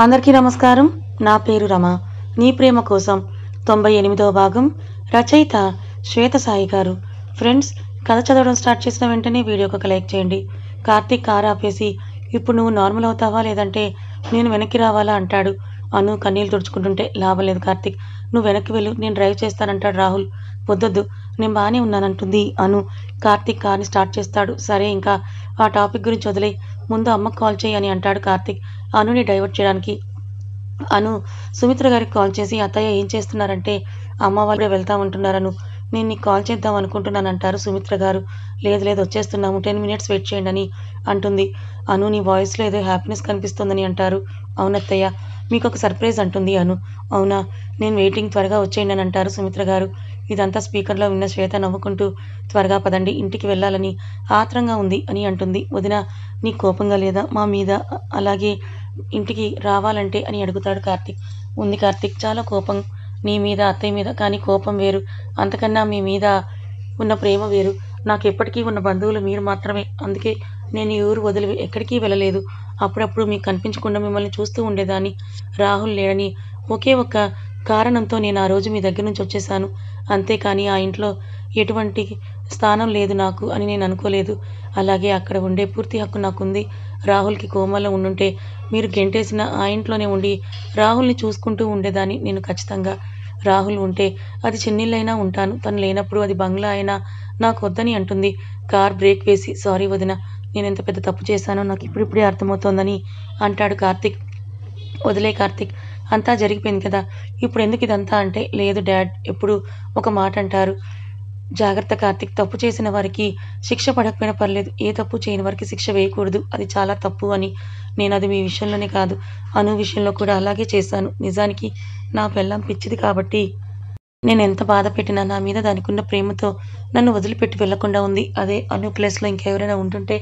అందరికీ నమస్కారం. నా పేరు రమ. నీ ప్రేమ కోసం 98వ భాగం. రచయిత శ్వేత సాయి గారు. ఫ్రెండ్స్, కథ చదవడం స్టార్ట్ చేసిన వెంటనే వీడియోకి ఒక లైక్ చేయండి. కార్తీక్ కారు ఆపేసి, ఇప్పుడు నువ్వు నార్మల్ అవుతావా లేదంటే నేను వెనక్కి రావాలా అంటాడు. అను కన్నీళ్ళు తుడుచుకుంటుంటే, లాభం లేదు కార్తీక్, నువ్వు వెనక్కి వెళ్ళు, నేను డ్రైవ్ చేస్తానంటాడు రాహుల్. వద్దొద్దు, నేను బాగానే ఉన్నానంటుంది అను. కార్తీక్ కార్ని స్టార్ట్ చేస్తాడు. సరే, ఇంకా ఆ టాపిక్ గురించి వదిలే, ముందు అమ్మకు కాల్ చేయి అని అంటాడు కార్తీక్ అనుని డైవర్ట్ చేయడానికి. అను సుమిత్ర గారికి కాల్ చేసి, అత్తయ్య ఏం చేస్తున్నారంటే, అమ్మ వాళ్ళు వెళ్తా ఉంటున్నారను, నేను నీకు కాల్ చేద్దాం అనుకుంటున్నాను అంటారు సుమిత్ర గారు. లేదు లేదు, వచ్చేస్తున్నాము, 10 minutes వెయిట్ చేయండి అని అంటుంది. అను, నీ వాయిస్లో ఏదో హ్యాపీనెస్ కనిపిస్తుందని అంటారు. అవునత్తయ్య, మీకు ఒక సర్ప్రైజ్ అంటుంది అను. అవునా, నేను వెయిటింగ్, త్వరగా వచ్చేయండి అని అంటారు సుమిత్ర గారు. ఇదంతా స్పీకర్లో విన్న శ్వేత నవ్వుకుంటూ, త్వరగా పదండి, ఇంటికి వెళ్ళాలని ఆత్రంగా ఉంది అని అంటుంది. వదిన, నీ కోపంగా లేదా మా మీద, అలాగే ఇంటికి రావాలంటే అని అడుగుతాడు కార్తీక్. ఉంది కార్తీక్, చాలా కోపం నీ మీద, అత్తయ్య మీద, కానీ కోపం వేరు, అంతకన్నా మీ మీద ఉన్న ప్రేమ వేరు. నాకు ఎప్పటికీ ఉన్న బంధువులు మీరు మాత్రమే, అందుకే నేను ఈ ఊరు వదిలి ఎక్కడికి వెళ్ళలేదు. అప్పుడప్పుడు మీకు కనిపించకుండా మిమ్మల్ని చూస్తూ ఉండేదాన్ని. రాహుల్ లేడని ఒకే ఒక్క కారణంతో నేను ఆ రోజు మీ దగ్గర నుంచి వచ్చేసాను. అంతేకాని ఆ ఇంట్లో ఎటువంటి స్థానం లేదు నాకు అని నేను అనుకోలేదు. అలాగే అక్కడ ఉండే పూర్తి హక్కు నాకుంది. రాహుల్కి కోమాలో ఉండుంటే మీరు గెంటేసిన ఆ ఇంట్లోనే ఉండి రాహుల్ని చూసుకుంటూ ఉండేదాన్ని నేను ఖచ్చితంగా. రాహుల్ ఉంటే అది చిన్నిళ్ళైనా ఉంటాను, తను లేనప్పుడు అది బంగ్లా అయినా నాకు వద్దని అంటుంది. కార్ బ్రేక్ వేసి, సారీ వదిన, నేను ఎంత పెద్ద తప్పు చేశానో నాకు ఇప్పుడిప్పుడే అర్థమవుతోందని అంటాడు కార్తీక్. వదిలే కార్తీక్, అంతా జరిగిపోయింది కదా, ఇప్పుడు ఎందుకు ఇదంతా అంటే, లేదు డాడ్ ఎప్పుడు ఒక మాట అంటారు, జాగ్రత్త కార్తీక్, తప్పు చేసిన వారికి శిక్ష పడకపోయినా పర్లేదు, ఏ తప్పు చేయని వారికి శిక్ష వేయకూడదు, అది చాలా తప్పు అని. నేను అది మీ విషయంలోనే కాదు, అను విషయంలో కూడా అలాగే చేశాను. నిజానికి నా పెళ్ళాం పిచ్చిది కాబట్టి నేను ఎంత బాధ పెట్టినా నా మీద దానికున్న ప్రేమతో నన్ను వదిలిపెట్టి వెళ్లకుండా ఉంది. అదే అను ప్లేస్లో ఇంకెవరైనా ఉంటుంటే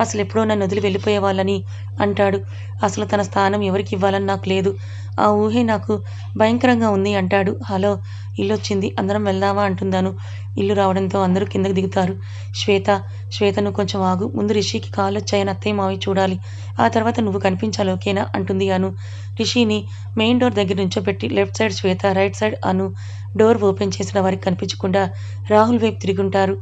అసలు ఎప్పుడో నన్ను వదిలి వెళ్ళిపోయేవాళ్ళని అంటాడు. అసలు తన స్థానం ఎవరికి ఇవ్వాలని నాకు లేదు. ఆ ఊహే నాకు భయంకరంగా ఉంది అంటాడు. హలో, ఇల్లు వచ్చింది, అందరం వెళ్దామా అంటుందాను. ఇల్లు రావడంతో అందరూ కిందకి దిగుతారు. శ్వేత నువ్వు కొంచెం ఆగు, ముందు రిషికి కాళ్ళు వచ్చాయని అత్తయ్య మావి చూడాలి, ఆ తర్వాత నువ్వు కనిపించాలి, ఓకేనా అంటుంది అను. రిషిని మెయిన్ డోర్ దగ్గర నుంచోబెట్టి, లెఫ్ట్ సైడ్ శ్వేత, రైట్ సైడ్ అను. డోర్ ఓపెన్ చేసిన వారికి కనిపించకుండా రాహుల్ వైపు తిరుగుంటారు.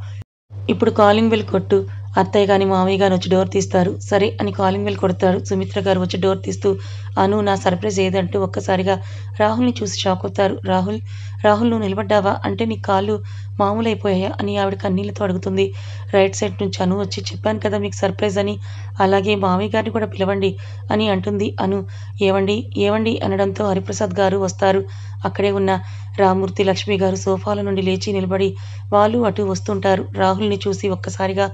ఇప్పుడు కాలింగ్ బెల్ కొట్టు, అత్తయ్య గాని మామయ్య గాని వచ్చి డోర్ తీస్తారు. సరే అని కాలింగ్ బెల్ కొడతారు. సుమిత్ర గారు వచ్చి డోర్ తీస్తూ, అను నా సర్ప్రైజ్ ఏదంటూ ఒక్కసారిగా రాహుల్ని చూసి షాక్ అవుతారు. రాహుల్ నువ్వు నిలబడ్డావా, అంటే నీ కాళ్ళు మామూలు అయిపోయాయా అని ఆవిడ కన్నీళ్లతో అడుగుతుంది. రైట్ సైడ్ నుంచి అను వచ్చి, చెప్పాను కదా మీకు సర్ప్రైజ్ అని, అలాగే మామయ్య గారిని కూడా పిలవండి అని అంటుంది అను. ఏవండి అనడంతో హరిప్రసాద్ గారు వస్తారు. అక్కడే ఉన్న రామూర్తి, లక్ష్మి గారు సోఫాల నుండి లేచి నిలబడి వాళ్ళు అటు వస్తుంటారు. రాహుల్ని చూసి ఒక్కసారిగా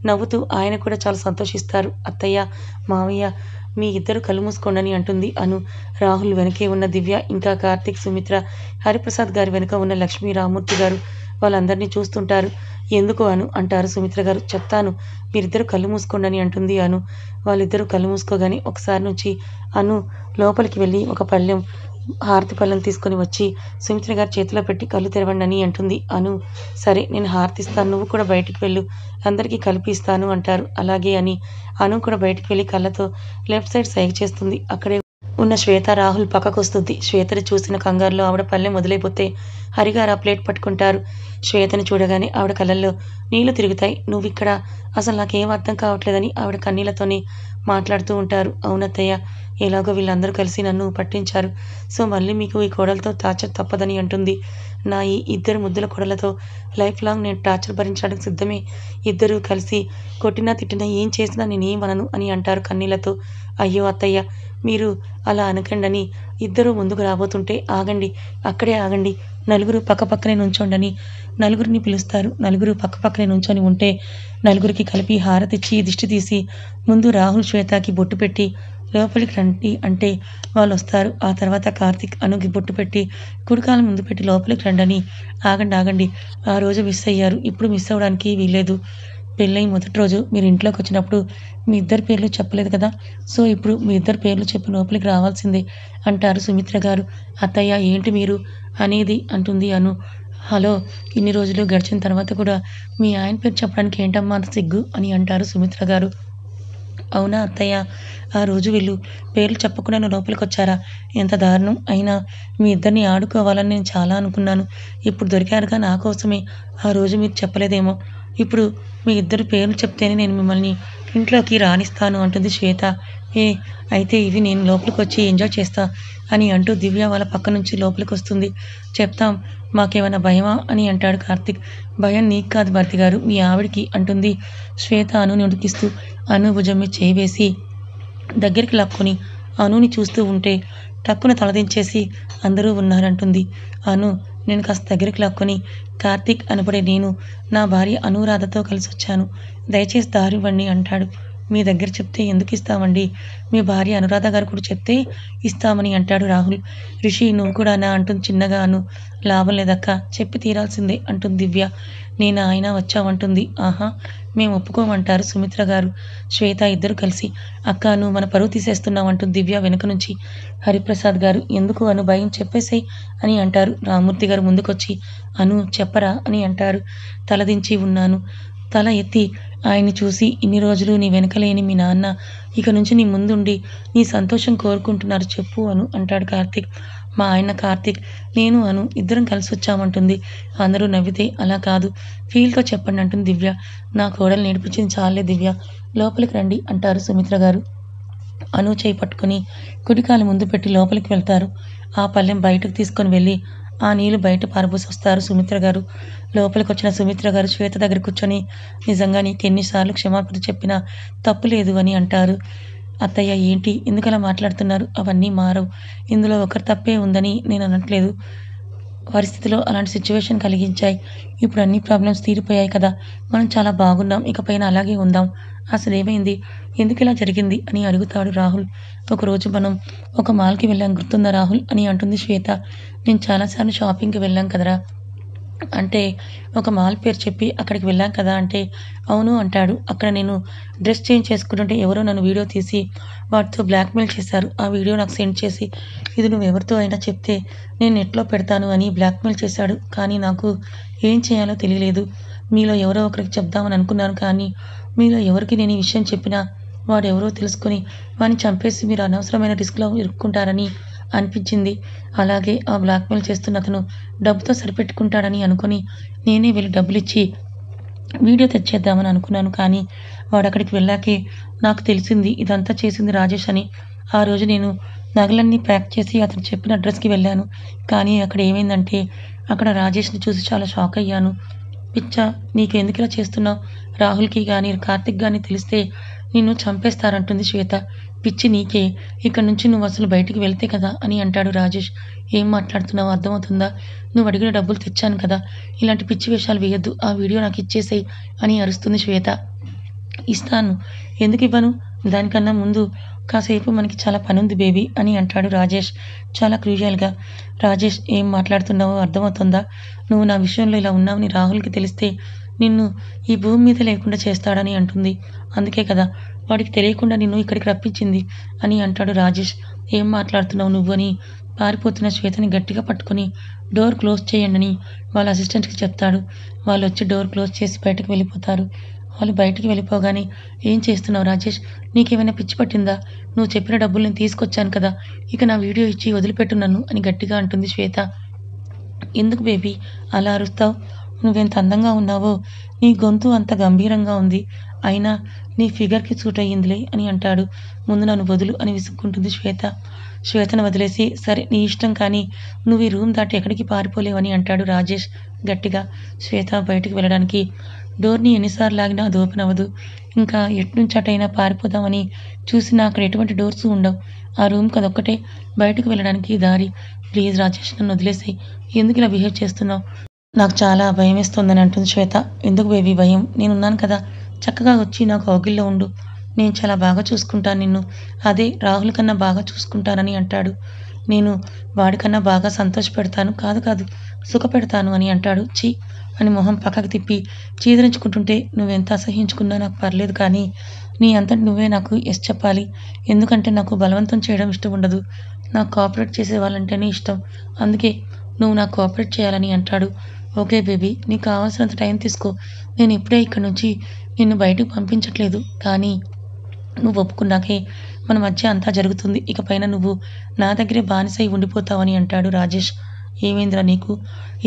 నవ్వుతూ ఆయన కూడా చాలా సంతోషిస్తారు. అత్తయ్య, మావయ్య, మీ ఇద్దరు కళ్ళు మూసుకోండి అంటుంది అను. రాహుల్ వెనకే ఉన్న దివ్య, ఇంకా కార్తీక్, సుమిత్ర, హరిప్రసాద్ గారి వెనుక ఉన్న లక్ష్మి, రామూర్తి గారు వాళ్ళందరినీ చూస్తుంటారు. ఎందుకు అను అంటారు సుమిత్ర గారు. చెప్తాను, మీరిద్దరు కళ్ళు మూసుకోండి అంటుంది అను. వాళ్ళిద్దరూ కళ్ళు మూసుకోగానే ఒకసారి నుంచి అను లోపలికి వెళ్ళి ఒక పళ్ళెం, హారతి పళ్ళెం తీసుకొని వచ్చి సుమిత్ర గారి చేతిలో పెట్టి, కళ్ళు తెరవండి అని అంటుంది అను. సరే, నేను హారతి ఇస్తాను, నువ్వు కూడా బయటికి వెళ్ళు, అందరికీ కలిపి ఇస్తాను అంటారు. అలాగే అని అను కూడా బయటికి వెళ్ళి కళ్ళతో లెఫ్ట్ సైడ్ సైగ చేస్తుంది. అక్కడే ఉన్న శ్వేత, రాహుల్ పక్కకు వస్తుంది. శ్వేతని చూసిన కంగారులో ఆవిడ పళ్ళెం వదిలేపోతే హరిగారు ఆ ప్లేట్ పట్టుకుంటారు. శ్వేతని చూడగానే ఆవిడ కళ్ళల్లో నీళ్లు తిరుగుతాయి. నువ్వు ఇక్కడ, అసలు నాకేం అర్థం కావట్లేదని ఆవిడ కన్నీళ్లతోనే మాట్లాడుతూ ఉంటారు. అవునత్తయ్య, ఎలాగో వీళ్ళందరూ కలిసి నన్ను పట్టించారు, సో మళ్ళీ మీకు ఈ కోడలతో టార్చర్ తప్పదని అంటుంది. నా ఈ ఇద్దరు ముద్దుల కోడలతో లైఫ్ లాంగ్ నేను టార్చర్ భరించడానికి సిద్ధమే, ఇద్దరూ కలిసి కొట్టినా తిట్టినా ఏం చేసినా నేనేమనను అని అంటారు కన్నీళ్లతో. అయ్యో అత్తయ్య, మీరు అలా అనకండని ఇద్దరూ ముందుకు రాబోతుంటే, ఆగండి, అక్కడే ఆగండి, నలుగురు పక్కపక్కనే నుంచోండని నలుగురిని పిలుస్తారు. నలుగురు పక్కపక్కనే నుంచొని ఉంటే నలుగురికి కలిపి హారతిచ్చి దిష్టి తీసి ముందు రాహుల్, శ్వేతకి బొట్టు పెట్టి లోపలికి రండి అంటే వాళ్ళు వస్తారు. ఆ తర్వాత కార్తీక్, అనుకి బొట్టు పెట్టి కుడికాలు ముందు పెట్టి లోపలికి రండని. ఆగండి, ఆ రోజు మిస్ అయ్యారు, ఇప్పుడు మిస్ అవ్వడానికి వీల్లేదు. పెళ్ళై మొదటి రోజు మీరు ఇంట్లోకి వచ్చినప్పుడు మీ ఇద్దరు పేర్లు చెప్పలేదు కదా, సో ఇప్పుడు మీ ఇద్దరు పేర్లు చెప్పి లోపలికి రావాల్సిందే అంటారు సుమిత్ర గారు. అత్తయ్య ఏంటి మీరు అనేది అంటుంది అను. హలో, ఇన్ని రోజులు గడిచిన తర్వాత కూడా మీ ఆయన పేరు చెప్పడానికి ఏంటమ్మా అంత సిగ్గు అని అంటారు సుమిత్ర గారు. అవునా అత్తయ్య, ఆ రోజు వీళ్ళు పేర్లు చెప్పకుండా నా లోపలికొచ్చారా? ఎంత దారుణం! అయినా మీ ఇద్దరిని ఆడుకోవాలని నేను చాలా అనుకున్నాను. ఇప్పుడు దొరికారుగా నా కోసమే. ఆ రోజు మీరు చెప్పలేదేమో. ఇప్పుడు మీ ఇద్దరి పేర్లు చెప్తేనే నేను మిమ్మల్ని ఇంట్లోకి రానిస్తాను అంటుంది శ్వేత. ఏ అయితే ఇవి నేను లోపలికొచ్చి ఎంజాయ్ చేస్తా అని అంటూ దివ్య వాళ్ళ పక్క నుంచి లోపలికొస్తుంది. చెప్తాం, మాకేమైనా భయమా అని అంటాడు కార్తీక్. భయం నీకు కాదు భర్తీ గారు, మీ ఆవిడికి అంటుంది శ్వేత అనుని ఉడికిస్తూ. అను భుజం మీద చేయి వేసి దగ్గరికి లాక్కొని అనుని చూస్తూ ఉంటే టక్కున తలదించేసి అందరూ ఉన్నారంటుంది. అను నేను కాస్త దగ్గరికి లాక్కొని, కార్తీక్ అనబడే నేను నా భార్య అనురాధతో కలిసి వచ్చాను, దయచేసి దారివ్వండి అంటాడు. మీ దగ్గర చెప్తే ఎందుకు ఇస్తామండి, మీ భార్య అనురాధ గారు కూడా చెప్తే ఇస్తామని అంటాడు రాహుల్. రిషి నువ్వు కూడానా అంటుంది చిన్నగా అను. లాభం లేదక్క, చెప్పి తీరాల్సిందే అంటుంది దివ్య. నేను ఆయన వచ్చావంటుంది. ఆహా, మేము ఒప్పుకోమంటారు సుమిత్ర గారు, శ్వేత ఇద్దరు కలిసి. అక్క నువ్వు మన పరువు తీసేస్తున్నావు అంటుంది దివ్య వెనుక నుంచి. హరిప్రసాద్ గారు ఎందుకు అను భయం, చెప్పేసేయ్ అని అంటారు. రామూర్తి గారు ముందుకొచ్చి అను చెప్పరా అని అంటారు. తలదించి ఉన్నాను. తల ఎత్తి ఆయన్ని చూసి ఇన్ని రోజులు నీ వెనకలేని మీ నాన్న ఇక నుంచి నీ ముందుండి నీ సంతోషం కోరుకుంటున్నారు చెప్పు అను అంటాడు కార్తీక్. మా ఆయన కార్తీక్, నేను అను ఇద్దరం కలిసి వచ్చామంటుంది. అందరూ నవ్వితే అలా కాదు, ఫీల్తో చెప్పండి అంటుంది దివ్య. నా కోడలు నేర్పించింది చాలే దివ్య, లోపలికి రండి అంటారు సుమిత్ర గారు. అను చేయి పట్టుకుని కుడికాలు ముందు పెట్టి లోపలికి వెళ్తారు. ఆ పళ్ళెం బయటకు తీసుకొని వెళ్ళి ఆ నీళ్లు బయట పారబోసి వస్తారు సుమిత్ర గారు. లోపలికి వచ్చిన సుమిత్ర గారు శ్వేత దగ్గర కూర్చొని నిజంగా నీకు ఎన్నిసార్లు క్షమాపణ చెప్పినా తప్పు లేదు అని అంటారు. అత్తయ్య ఏంటి ఎందుకలా మాట్లాడుతున్నారు, అవన్నీ మారవు, ఇందులో ఒకరి తప్పే ఉందని నేను అనట్లేదు, పరిస్థితిలో అలాంటి సిచ్యువేషన్ కలిగించాయి. ఇప్పుడు అన్ని ప్రాబ్లమ్స్ తీరిపోయాయి కదా, మనం చాలా బాగున్నాం, ఇకపైన అలాగే ఉందాం. అసలు ఏమైంది, ఎందుకు ఇలా జరిగింది అని అడుగుతాడు రాహుల్. ఒకరోజు మనం ఒక మాల్కి వెళ్ళాం గుర్తుందా రాహుల్ అని అంటుంది శ్వేత. నేను చాలాసార్లు షాపింగ్కి వెళ్ళాం కదరా అంటే, ఒక మాల్ పేరు చెప్పి అక్కడికి వెళ్ళాం కదా అంటే, అవును అంటాడు. అక్కడ నేను డ్రెస్ చేంజ్ చేసుకుంటుంటే ఎవరో నన్ను వీడియో తీసి వాటితో బ్లాక్మెయిల్ చేశారు. ఆ వీడియో నాకు సెండ్ చేసి ఇది నువ్వు ఎవరితో అయినా చెప్తే నేను నెట్లో పెడతాను అని బ్లాక్మెయిల్ చేశాడు. కానీ నాకు ఏం చేయాలో తెలియలేదు. మీలో ఎవరో ఒకరికి చెప్దామని అనుకున్నాను, కానీ మీలో ఎవరికి నేను ఈ విషయం చెప్పినా వాడెవరో తెలుసుకొని వాడిని చంపేసి మీరు అనవసరమైన రిస్క్లో ఇరుక్కుంటారని అనిపించింది. అలాగే ఆ బ్లాక్మెయిల్ చేస్తున్న అతను డబ్బుతో సరిపెట్టుకుంటాడని అనుకుని నేనే వెళ్ళి డబ్బులిచ్చి వీడియో తెచ్చేద్దామని అనుకున్నాను. కానీ వాడు అక్కడికి వెళ్ళాకే నాకు తెలిసింది ఇదంతా చేసింది రాజేష్ అని. ఆ రోజు నేను నగలన్నీ ప్యాక్ చేసి అతను చెప్పిన అడ్రస్కి వెళ్ళాను. కానీ అక్కడ ఏమైందంటే, అక్కడ రాజేష్ని చూసి చాలా షాక్ అయ్యాను. పిచ్చా, నీకెందుకు ఇలా చేస్తున్నావు, రాహుల్కి కానీ కార్తిక్ కానీ తెలిస్తే నిన్ను చంపేస్తారంటుంది శ్వేత. పిచ్చి నీకే, ఇక్కడ నుంచి నువ్వు అసలు బయటికి వెళ్తే కదా అని అంటాడు రాజేష్. ఏం మాట్లాడుతున్నావు అర్థమవుతుందా, నువ్వు అడిగిన డబ్బులు తెచ్చాను కదా, ఇలాంటి పిచ్చి వేషాలు వేయొద్దు, ఆ వీడియో నాకు ఇచ్చేసేయి అని అరుస్తుంది శ్వేత. ఇస్తాను, ఎందుకు ఇవ్వను, దానికన్నా ముందు కాసేపు మనకి చాలా పనుంది బేబీ అని అంటాడు రాజేష్ చాలా క్రూయల్గా. రాజేష్ ఏం మాట్లాడుతున్నావో అర్థమవుతుందా, నువ్వు నా విషయంలో ఇలా ఉన్నావని రాహుల్కి తెలిస్తే నిన్ను ఈ భూమి మీద లేకుండా చేస్తాడని అంటుంది. అందుకే కదా వాడికి తెలియకుండా నిన్ను ఇక్కడికి రప్పించింది అని అంటాడు రాజేష్. ఏం మాట్లాడుతున్నావు నువ్వు అని పారిపోతున్న శ్వేతని గట్టిగా పట్టుకొని డోర్ క్లోజ్ చేయండి వాళ్ళ అసిస్టెంట్కి చెప్తాడు. వాళ్ళు వచ్చి డోర్ క్లోజ్ చేసి బయటకు వెళ్ళిపోతారు. వాళ్ళు బయటికి వెళ్ళిపోగానే, ఏం చేస్తున్నావు రాజేష్, నీకేమైనా పిచ్చి పట్టిందా, నువ్వు చెప్పిన డబ్బులు నేను తీసుకొచ్చాను కదా, ఇక నా వీడియో ఇచ్చి వదిలిపెట్టు నన్ను అని గట్టిగా అంటుంది శ్వేత. ఎందుకు బేబీ అలా అరుస్తావు, నువ్వెంత అందంగా ఉన్నావో, నీ గొంతు అంత గంభీరంగా ఉంది, అయినా నీ ఫిగర్కి సూట్ అయ్యిందిలే అని అంటాడు. ముందు నన్ను వదులు అని విసుక్కుంటుంది శ్వేత. శ్వేతను వదిలేసి, సరే నీ ఇష్టం, కానీ నువ్వు ఈ రూమ్ దాటి ఎక్కడికి పారిపోలేవని అంటాడు రాజేష్ గట్టిగా. శ్వేత బయటికి వెళ్ళడానికి డోర్ని ఎన్నిసార్లు లాగినా అది ఓపెన్ అవ్వదు. ఇంకా ఎట్నుంచి అటైనా పారిపోదామని చూసినా అక్కడ ఎటువంటి డోర్స్ ఉండవు. ఆ రూమ్కి అదొక్కటే బయటకు వెళ్ళడానికి దారి. ప్లీజ్ రాజేష్ నన్ను వదిలేసాయి, ఎందుకు ఇలా బిహేవ్ చేస్తున్నావు, నాకు చాలా భయం వేస్తుందని అంటుంది శ్వేత. ఎందుకు బేబీ భయం, నేనున్నాను కదా, చక్కగా వచ్చి నాకు కౌగిల్లో ఉండు, నేను చాలా బాగా చూసుకుంటాను నిన్ను, అదే రాహుల్ కన్నా బాగా చూసుకుంటానని అంటాడు. నేను వాడికన్నా బాగా సంతోషపెడతాను, కాదు కాదు సుఖపెడతాను అని అంటాడు. చీ అని మొహం పక్కకు తిప్పి చీదరించుకుంటుంటే, నువ్వెంత అసహించుకున్నా నాకు పర్లేదు, కానీ నీ అంతటి నువ్వే నాకు ఎస్ చెప్పాలి, ఎందుకంటే నాకు బలవంతం చేయడం ఇష్టం ఉండదు, నాకు కోఆపరేట్ చేసే వాళ్ళంటేనే ఇష్టం, అందుకే నువ్వు నాకు కోఆపరేట్ చేయాలని అంటాడు. ఓకే బేబీ, నీకు కావాల్సినంత టైం తీసుకో, నేను ఇప్పుడే ఇక్కడ నుంచి నిన్ను బయటకు పంపించట్లేదు, కానీ నువ్వు ఒప్పుకున్నాకే మన మధ్య అంతా జరుగుతుంది. ఇకపైన నువ్వు నా దగ్గరే బానిసై ఉండిపోతావని అంటాడు రాజేష్. ఏమైందిరా నీకు?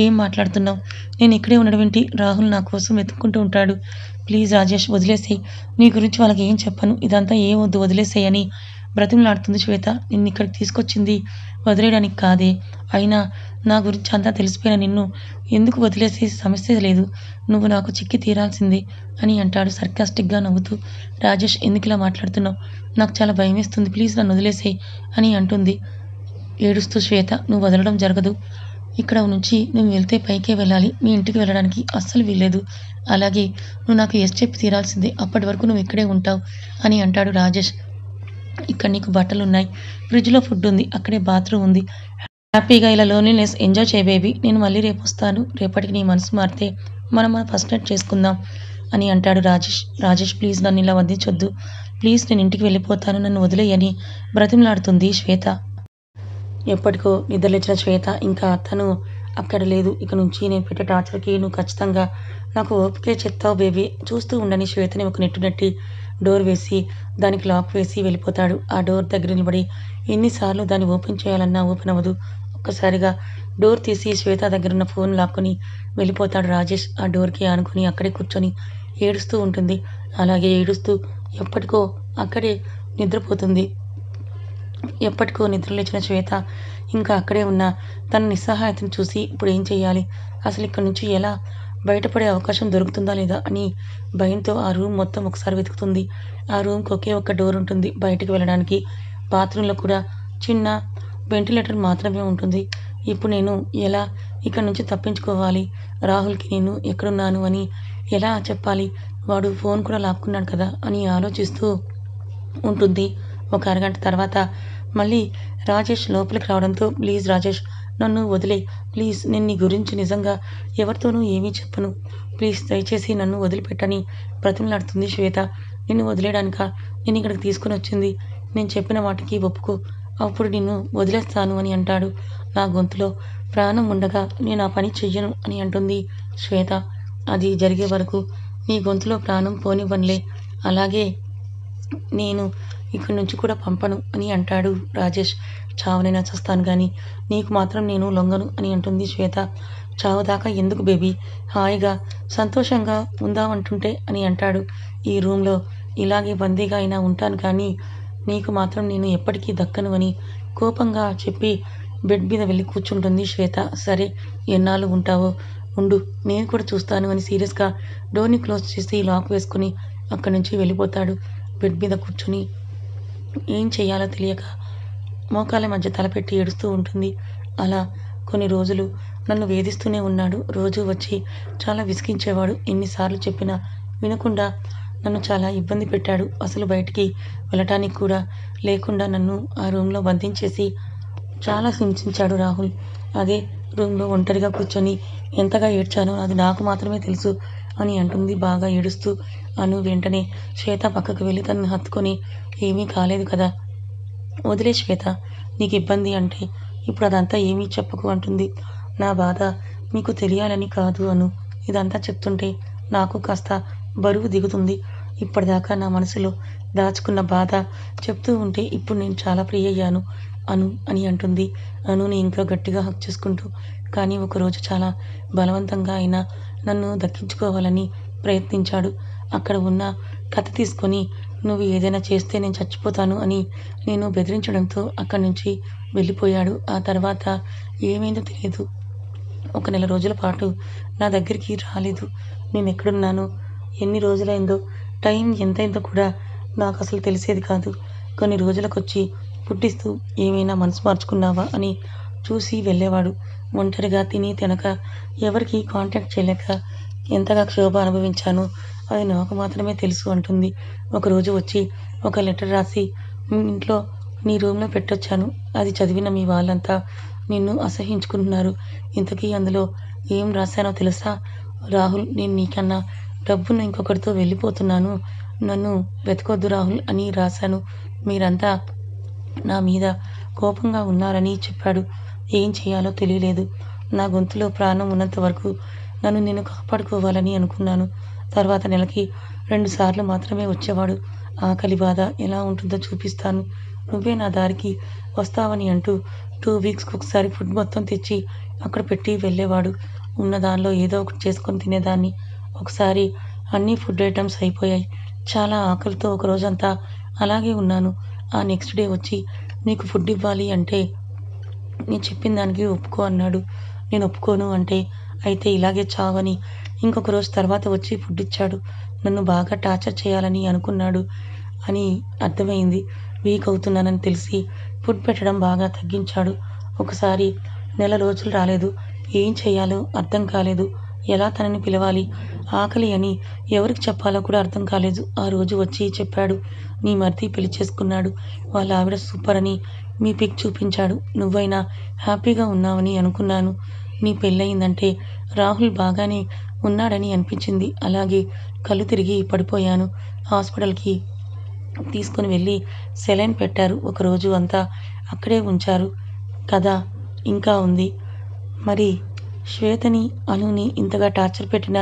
ఏం మాట్లాడుతున్నావు? నేను ఇక్కడే ఉండడం ఏంటి? రాహుల్ నా కోసం వెతుక్కుంటూ ఉంటాడు. ప్లీజ్ రాజేష్ వదిలేసేయ్. నీ గురించి వాళ్ళకి ఏం చెప్పను. ఇదంతా ఏం వద్దు వదిలేసేయ్ అని బ్రతిమలాడుతుంది శ్వేత. నిన్ను ఇక్కడికి తీసుకొచ్చింది వదిలేయడానికి కాదే. అయినా నా గురించి అంతా తెలిసిపోయిన నిన్ను ఎందుకు వదిలేసే సమస్య లేదు. నువ్వు నాకు చిక్కి తీరాల్సిందే అని అంటాడు సర్కాస్టిక్గా నవ్వుతూ. రాజేష్ ఎందుకిలా మాట్లాడుతున్నావు? నాకు చాలా భయమేస్తుంది. ప్లీజ్ నన్ను వదిలేసేయ్ అని అంటుంది ఏడుస్తూ శ్వేత. నువ్వు వదలడం జరగదు. ఇక్కడ నుంచి నువ్వు వెళ్తే పైకే వెళ్ళాలి. మీ ఇంటికి వెళ్ళడానికి అస్సలు వీల్లేదు. అలాగే నువ్వు నాకు ఎస్ చెప్పి తీరాల్సిందే. అప్పటి వరకు నువ్వు ఇక్కడే ఉంటావు అని అంటాడు రాజేష్. ఇక్కడ నీకు బట్టలున్నాయి, ఫ్రిడ్జ్లో ఫుడ్ ఉంది, అక్కడే బాత్రూమ్ ఉంది. హ్యాపీగా ఇలా లోన్లీనెస్ ఎంజాయ్ చేయ బేబీ. నేను మళ్ళీ రేపు వస్తాను. రేపటికి నీ మనసు మారితే మనం మన ఫస్ట్ నైట్ చేసుకుందాం అని అంటాడు రాజేష్. రాజేష్ ప్లీజ్ నన్ను ఇలా వదిలించొద్దు. ప్లీజ్ నేను ఇంటికి వెళ్ళిపోతాను, నన్ను వదిలేయని బ్రతిమలాడుతుంది శ్వేత. ఎప్పటికో నిద్రలేచిన శ్వేత ఇంకా తను అక్కడ లేదు. ఇక నుంచి నేను పెట్టే టార్చర్కి నువ్వు ఖచ్చితంగా నాకు ఓపికే చెప్తావు బేబీ. చూస్తూ ఉండని శ్వేతని ఒక నెట్టు నెట్టి డోర్ వేసి దానికి లాక్ వేసి వెళ్ళిపోతాడు. ఆ డోర్ దగ్గర నిలబడి ఎన్నిసార్లు దాన్ని ఓపెన్ చేయాలన్నా ఓపెన్ అవ్వదు. ఒక్కసారిగా డోర్ తీసి శ్వేత దగ్గరున్న ఫోన్ లాక్కొని వెళ్ళిపోతాడు రాజేష్. ఆ డోర్కి ఆనుకొని అక్కడే కూర్చొని ఏడుస్తూ ఉంటుంది. అలాగే ఏడుస్తూ ఎప్పటికో అక్కడే నిద్రపోతుంది. ఎప్పటికో నిద్రలేచిన శ్వేత ఇంకా అక్కడే ఉన్న తన నిస్సహాయతను చూసి ఇప్పుడు ఏం చేయాలి, అసలు ఇక్కడ నుంచి ఎలా బయటపడే అవకాశం దొరుకుతుందా లేదా అని భయంతో ఆ రూమ్ మొత్తం ఒకసారి వెతుకుతుంది. ఆ రూమ్కి ఒకే ఒక్క డోర్ ఉంటుంది బయటికి వెళ్ళడానికి. బాత్రూంలో కూడా చిన్న వెంటిలేటర్ మాత్రమే ఉంటుంది. ఇప్పుడు నేను ఎలా ఇక్కడ నుంచి తప్పించుకోవాలి? రాహుల్కి నేను ఎక్కడున్నాను అని ఎలా చెప్పాలి? వాడు ఫోన్ కూడా లాక్కున్నాడు కదా అని ఆలోచిస్తూ ఉంటుంది. ఒక అరగంట తర్వాత మళ్ళీ రాజేష్ లోపలికి రావడంతో ప్లీజ్ రాజేష్ నన్ను వదిలే. ప్లీజ్ నేను నీ గురించి నిజంగా ఎవరితోనూ ఏమీ చెప్పను. ప్లీజ్ దయచేసి నన్ను వదిలిపెట్టని బ్రతిమలాడుతుంది శ్వేత. నిన్ను వదిలేయడానిక నేను ఇక్కడికి తీసుకుని వచ్చింది? నేను చెప్పిన వాటికి ఒప్పుకో, అప్పుడు నిన్ను వదిలేస్తాను అని అంటాడు. నా గొంతులో ప్రాణం ఉండగా నేను ఆ పని చెయ్యను అని అంటుంది శ్వేత. అది జరిగే వరకు నీ గొంతులో ప్రాణం పోనివ్వనులే. అలాగే నేను ఇక్కడి నుంచి కూడా పంపను అని అంటాడు రాజేష్. చావునైనా చస్తాను కానీ నీకు మాత్రం నేను లొంగను అని అంటుంది శ్వేత. చావు దాకా ఎందుకు బేబీ, హాయిగా సంతోషంగా ఉందామంటుంటే అని అంటాడు. ఈ రూమ్లో ఇలాగే బందీగా అయినా ఉంటాను కానీ నీకు మాత్రం నేను ఎప్పటికీ దక్కను అని కోపంగా చెప్పి బెడ్ మీద వెళ్ళి కూర్చుంటుంది శ్వేత. సరే ఎన్నాళ్ళు ఉంటావో ఉండు, నేను కూడా చూస్తాను అని సీరియస్గా డోర్ని క్లోజ్ చేసి లాక్ వేసుకుని అక్కడి నుంచి వెళ్ళిపోతాడు. బెడ్ మీద కూర్చుని ఏం చేయాలో తెలియక మోకాళ్ళ మధ్య తలపెట్టి ఏడుస్తూ ఉంటుంది. అలా కొన్ని రోజులు నన్ను వేధిస్తూనే ఉన్నాడు. రోజు వచ్చి చాలా విసిగించేవాడు. ఎన్నిసార్లు చెప్పినా వినకుండా నన్ను చాలా ఇబ్బంది పెట్టాడు. అసలు బయటికి వెళ్ళటానికి కూడా లేకుండా నన్ను ఆ రూమ్లో బంధించేసి చాలా హింసించాడు రాహుల్. అదే రూమ్లో ఒంటరిగా కూర్చొని ఎంతగా ఏడ్చానో అది నాకు మాత్రమే తెలుసు అని అంటుంది బాగా ఏడుస్తూ. అను వెంటనే శ్వేత పక్కకు వెళ్ళి తనని హత్తుకొని ఏమీ కాలేదు కదా, వదిలే శ్వేత, నీకు ఇబ్బంది అంటే ఇప్పుడు అదంతా ఏమీ చెప్పకు అంటుంది. నా బాధ మీకు తెలియాలని కాదు అను, ఇదంతా చెప్తుంటే నాకు కాస్త బరువు దిగుతుంది. ఇప్పటిదాకా నా మనసులో దాచుకున్న బాధ చెప్తూ ఉంటే ఇప్పుడు నేను చాలా ఫ్రీ అయ్యాను అను అని అంటుంది. అనుని ఇంకా గట్టిగా హక్ చేసుకుంటూ. కానీ ఒకరోజు చాలా బలవంతంగా అయినా నన్ను దక్కించుకోవాలని ప్రయత్నించాడు. అక్కడ ఉన్న కత్తి తీసుకొని నువ్వు ఏదైనా చేస్తే నేను చచ్చిపోతాను అని నేను బెదిరించడంతో అక్కడి నుంచి వెళ్ళిపోయాడు. ఆ తర్వాత ఏమైందో తెలియదు. 1 నెల రోజుల పాటు నా దగ్గరికి రాలేదు. నేను ఎక్కడున్నానో, ఎన్ని రోజులైందో, టైం ఎంతైందో కూడా నాకు అసలు తెలిసేది కాదు. కొన్ని రోజులకొచ్చి పుట్టిస్తూ ఏమైనా మనసు మార్చుకున్నావా అని చూసి వెళ్ళేవాడు. ఒంటరిగా తిని తినక ఎవరికి కాంటాక్ట్ చేయలేక ఎంతగా క్షోభ అనుభవించానో అది నాకు మాత్రమే తెలుసు అంటుంది. ఒకరోజు వచ్చి ఒక లెటర్ రాసి మీ ఇంట్లో నీ రూమ్లో పెట్టొచ్చాను. అది చదివిన మీ వాళ్ళంతా నిన్ను అసహించుకుంటున్నారు. ఇంతకీ అందులో ఏం రాశానో తెలుసా? రాహుల్, నేను నీకన్నా డబ్బును ఇంకొకరితో వెళ్ళిపోతున్నాను, నన్ను వెతకొద్దు రాహుల్ అని రాశాను. మీరంతా నా మీద కోపంగా ఉన్నారని చెప్పాడు. ఏం చేయాలో తెలియలేదు. నా గొంతులో ప్రాణం ఉన్నంత వరకు నన్ను నేను కాపాడుకోవాలని అనుకున్నాను. తర్వాత నెలకి 2 సార్లు మాత్రమే వచ్చేవాడు. ఆకలి బాధ ఎలా ఉంటుందో చూపిస్తాను, నువ్వే నా దారికి వస్తావని అంటూ 2 వీక్స్కి ఒకసారి ఫుడ్ మొత్తం తెచ్చి అక్కడ పెట్టి వెళ్ళేవాడు. ఉన్న దానిలో ఏదో ఒకటి చేసుకొని తినేదాన్ని. ఒకసారి అన్ని ఫుడ్ ఐటమ్స్ అయిపోయాయి. చాలా ఆకలితో ఒక రోజంతా అలాగే ఉన్నాను. ఆ నెక్స్ట్ డే వచ్చి నీకు ఫుడ్ ఇవ్వాలి అంటే నేను చెప్పిన దానికి ఒప్పుకో అన్నాడు. నేను ఒప్పుకోను అంటే అయితే ఇలాగే చావని ఇంకొక రోజు తర్వాత వచ్చి ఫుడ్ ఇచ్చాడు. నన్ను బాగా టార్చర్ చేయాలని అనుకున్నాడు అని అర్థమైంది. వీక్ అవుతున్నానని తెలిసి ఫుడ్ పెట్టడం బాగా తగ్గించాడు. ఒకసారి నెల రోజులు రాలేదు. ఏం చేయాలో అర్థం కాలేదు. ఎలా తనని పిలవాలి, ఆకలి అని ఎవరికి చెప్పాలో కూడా అర్థం కాలేదు. ఆ రోజు వచ్చి చెప్పాడు, నీ మరిది పెళ్లి చేసుకున్నాడు, వాళ్ళ ఆవిడ సూపర్ అని మీ పిక్ చూపించాడు. నువ్వైనా హ్యాపీగా ఉన్నావని అనుకున్నాను. నీ పెళ్ళయిందంటే రాహుల్ బాగానే ఉన్నాడని అనిపించింది. అలాగే కళ్ళు తిరిగి పడిపోయాను. హాస్పిటల్కి తీసుకొని వెళ్ళి సెలైన్ పెట్టారు. ఒకరోజు అంతా అక్కడే ఉంచారు. కథ ఇంకా ఉంది. మరి శ్వేతని, అనుని ఇంతగా టార్చర్ పెట్టిన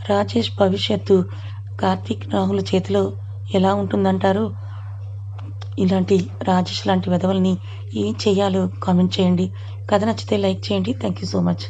రాజేష్ భవిష్యత్తు కార్తీక్, రాహుల్ చేతిలో ఎలా ఉంటుందంటారు? ఇలాంటి రాజేష్ లాంటి వెధవల్ని ఏం చేయాలో కామెంట్ చేయండి. కథ నచ్చితే లైక్ చేయండి. Thank you so much.